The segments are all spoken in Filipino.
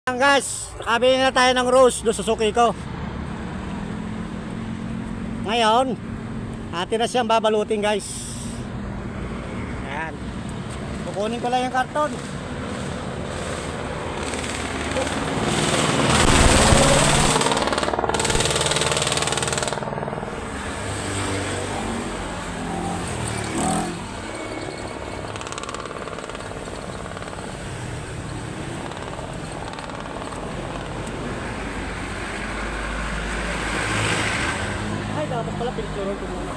Guys, nakabili na tayo ng rose doon sa suki ko. Ngayon, atin na siyang babalutin, guys. Ayan. Kukunin ko lang yung karton. Dapat pala pinicturean ko muna.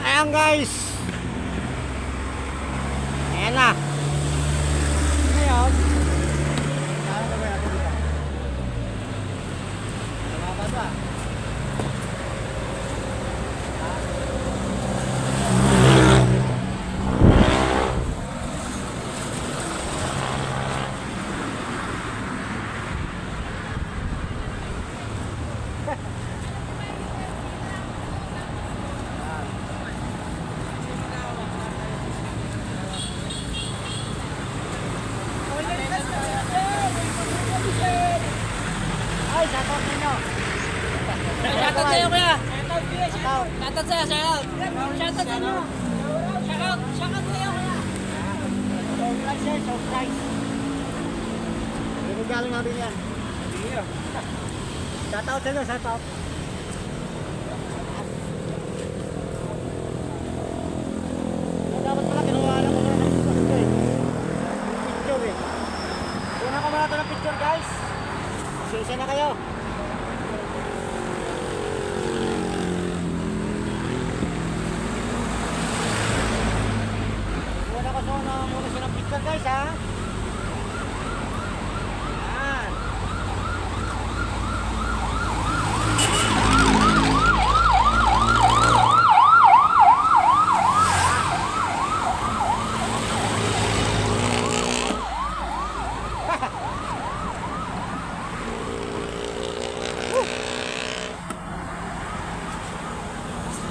Ayan guys, ayan na. Ngayon, saan ka ba natin dito? Nababa ba? Ay, shoutout ninyo. Shoutout sa'yo kuya. Shoutout. Shoutout sa'yo, shoutout. Shoutout sa'yo. Shoutout sa'yo kuya. Surprise yan, surprise. Galing natin yan. Shoutout sa'yo, shoutout. Dapat pala kinuha na ko muna ng picture eh. Kuna ko muna ito ng picture guys. Sisa na kayo. Kuna ko muna siya ng picture guys ha. Yan.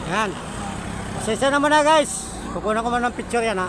Yan. Sesa na muna guys. Kukunan ko muna ng picture yan ha.